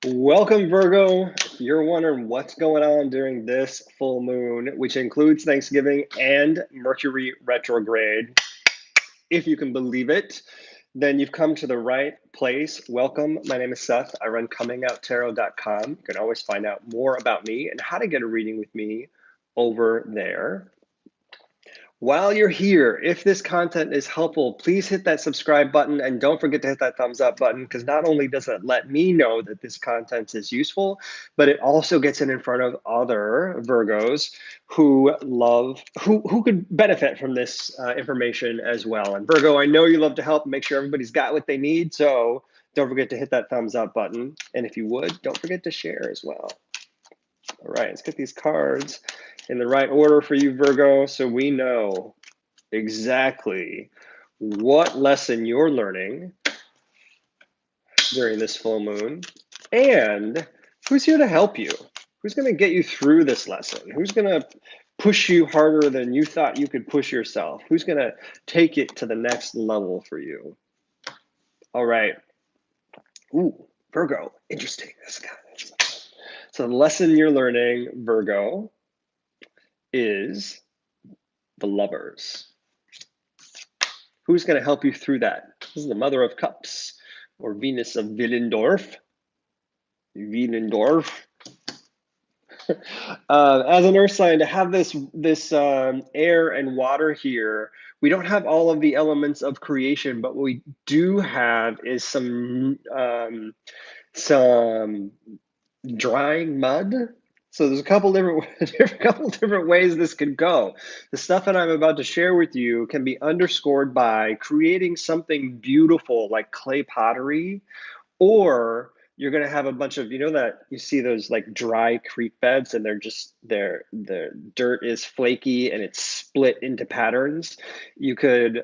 Welcome, Virgo. You're wondering what's going on during this full moon, which includes Thanksgiving and Mercury retrograde. If you can believe it, then you've come to the right place. Welcome. My name is Seth. I run Comingouttarot.com. You can always find out more about me and how to get a reading with me over there. While you're here, if this content is helpful, please hit that subscribe button and don't forget to hit that thumbs up button, because not only does it let me know that this content is useful, but it also gets it in front of other Virgos who could benefit from this information as well. And Virgo, I know you love to help make sure everybody's got what they need, so don't forget to hit that thumbs up button. And if you would, don't forget to share as well. All right, let's get these cards in the right order for you, Virgo, so we know exactly what lesson you're learning during this full moon and who's here to help you. Who's going to get you through this lesson? Who's going to push you harder than you thought you could push yourself? Who's going to take it to the next level for you? All right. Ooh, Virgo, interesting. So the lesson you're learning, Virgo, is the Lovers. Who's going to help you through that? This is the Mother of Cups, or Venus of Willendorf. As an earth sign, to have this air and water here, we don't have all of the elements of creation, but what we do have is some drying mud. So there's a couple different ways this could go. The stuff that I'm about to share with you can be underscored by creating something beautiful like clay pottery, or you're going to have a bunch of, that you see those like dry creek beds, and the dirt is flaky and it's split into patterns. You could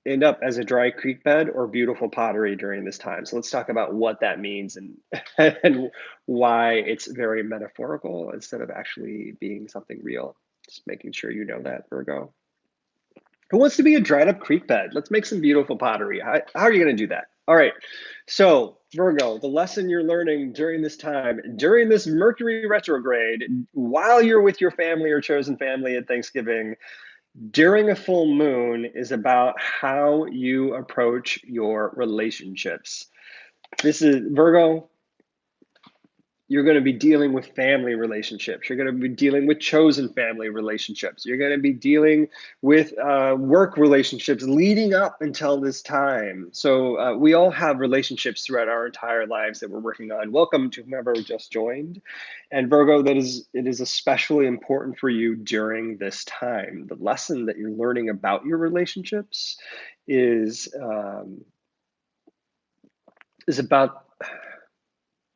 end up as a dry creek bed or beautiful pottery during this time. So let's talk about what that means and and why it's very metaphorical instead of actually being something real. Just making sure you know that, Virgo. Who wants to be a dried up creek bed? Let's make some beautiful pottery. How are you going to do that? All right. So, Virgo, the lesson you're learning during this time, during this Mercury retrograde, while you're with your family or chosen family at Thanksgiving, during a full moon, is about how you approach your relationships. This is Virgo. You're going to be dealing with family relationships. You're going to be dealing with chosen family relationships. You're going to be dealing with work relationships leading up until this time. So we all have relationships throughout our entire lives that we're working on. Welcome to whomever just joined. And Virgo, it is especially important for you during this time. The lesson that you're learning about your relationships is about.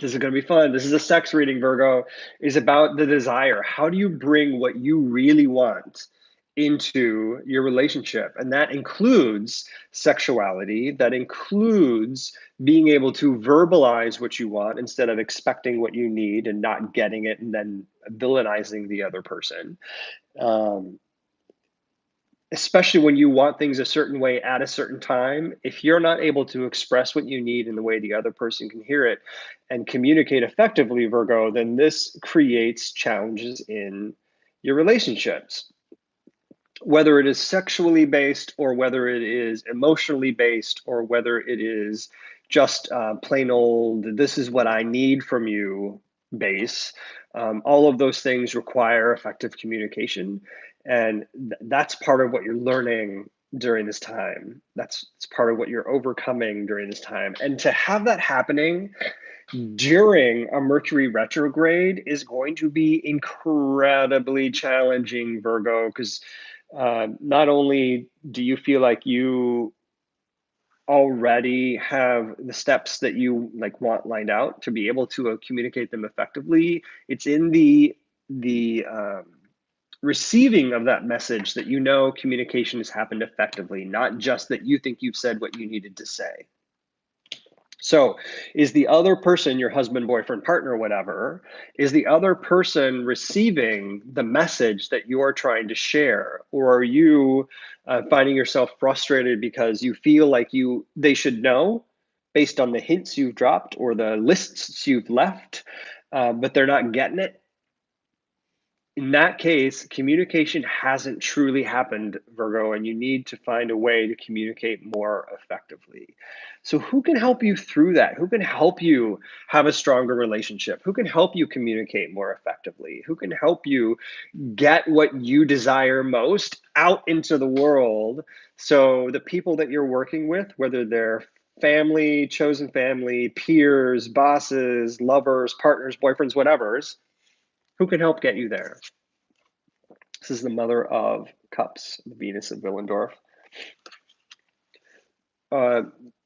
This is going to be fun. This is a sex reading, Virgo. Is about the desire. How do you bring what you really want into your relationship? And that includes sexuality. That includes being able to verbalize what you want instead of expecting what you need and not getting it and then villainizing the other person. Especially when you want things a certain way at a certain time, if you're not able to express what you need in the way the other person can hear it and communicate effectively, Virgo, then this creates challenges in your relationships. Whether it is sexually based or whether it is emotionally based or whether it is just plain old, this is what I need from you base. All of those things require effective communication. And that's part of what you're learning during this time. That's part of what you're overcoming during this time. And to have that happening during a Mercury retrograde is going to be incredibly challenging, Virgo, because not only do you feel like you already have the steps that you want lined out to be able to communicate them effectively, it's in the receiving of that message that communication has happened effectively, not just that you think you've said what you needed to say. So is the other person, your husband, boyfriend, partner, whatever, is the other person receiving the message that you're trying to share? Or are you finding yourself frustrated because you feel like they should know, based on the hints you've dropped or the lists you've left, but they're not getting it. In that case, communication hasn't truly happened, Virgo, and you need to find a way to communicate more effectively. So, who can help you through that? Who can help you have a stronger relationship? Who can help you communicate more effectively? Who can help you get what you desire most out into the world? So, the people that you're working with, whether they're family, chosen family, peers, bosses, lovers, partners, boyfriends, whatever's, who can help get you there? This is the Mother of Cups, the Venus of Willendorf.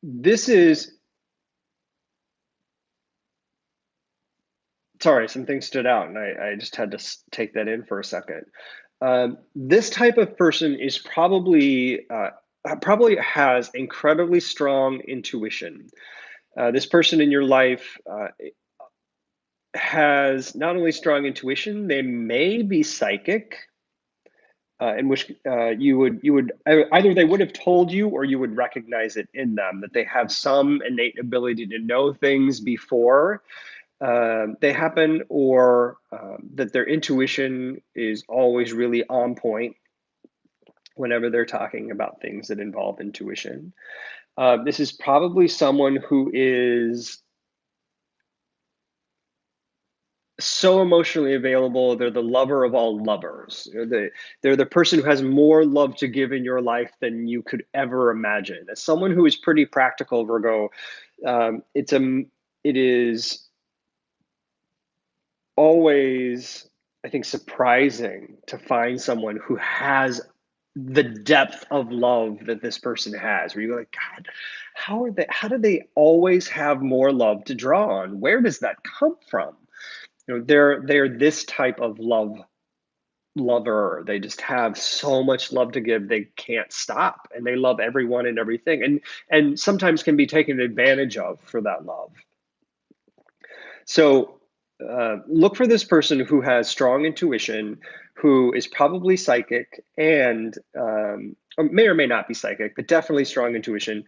This is, sorry, some things stood out, and I just had to take that in for a second. This type of person is probably has incredibly strong intuition. This person in your life has not only strong intuition, they may be psychic. In which you would either they would have told you or you would recognize it in them that they have some innate ability to know things before they happen, or that their intuition is always really on point whenever they're talking about things that involve intuition. This is probably someone who is so emotionally available. They're the lover of all lovers. They're the person who has more love to give in your life than you could ever imagine. As someone who is pretty practical, Virgo, it is always, I think, surprising to find someone who has the depth of love that this person has, where you're like, God, how do they always have more love to draw on? Where does that come from? They're this type of lover. They just have so much love to give, they can't stop, and they love everyone and everything, and sometimes can be taken advantage of for that love. So look for this person who has strong intuition, who is probably psychic, and or may not be psychic, but definitely strong intuition.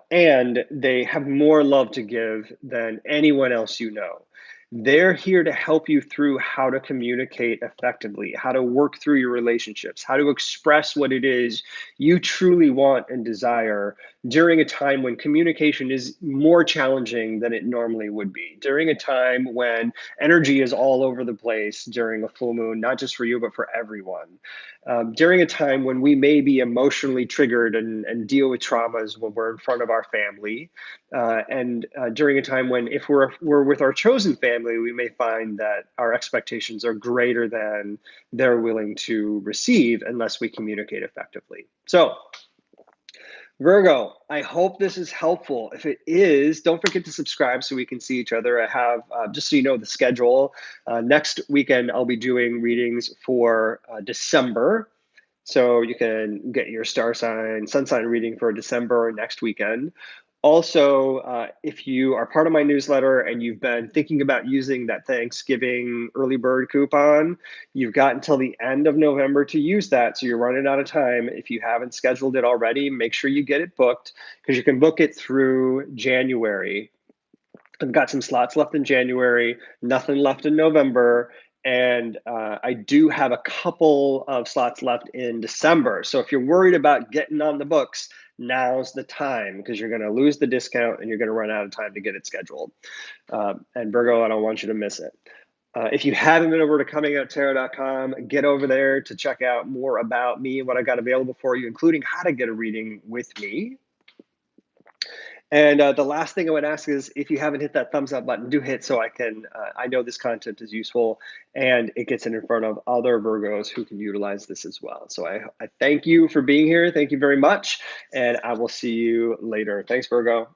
And they have more love to give than anyone else you know. They're here to help you through how to communicate effectively, how to work through your relationships, how to express what it is you truly want and desire during a time when communication is more challenging than it normally would be, during a time when energy is all over the place during a full moon, not just for you, but for everyone. During a time when we may be emotionally triggered and deal with traumas when we're in front of our family, and during a time when, if we're with our chosen family, we may find that our expectations are greater than they're willing to receive unless we communicate effectively. So, Virgo, I hope this is helpful. If it is, don't forget to subscribe so we can see each other. I have, just so you know, the schedule. Next weekend, I'll be doing readings for December. So you can get your star sign, sun sign reading for December next weekend. Also, if you are part of my newsletter and you've been thinking about using that Thanksgiving early bird coupon, you've got until the end of November to use that. So you're running out of time. If you haven't scheduled it already, make sure you get it booked, because you can book it through January. I've got some slots left in January, nothing left in November, and I do have a couple of slots left in December. So if you're worried about getting on the books, now's the time, because you're going to lose the discount and you're going to run out of time to get it scheduled. And Virgo, I don't want you to miss it. If you haven't been over to Comingouttarot.com, get over there to check out more about me and what I got available for you, including how to get a reading with me. And the last thing I would ask is, if you haven't hit that thumbs up button, do hit, so I know this content is useful and it gets it in front of other Virgos who can utilize this as well. So I thank you for being here. Thank you very much. And I will see you later. Thanks, Virgo.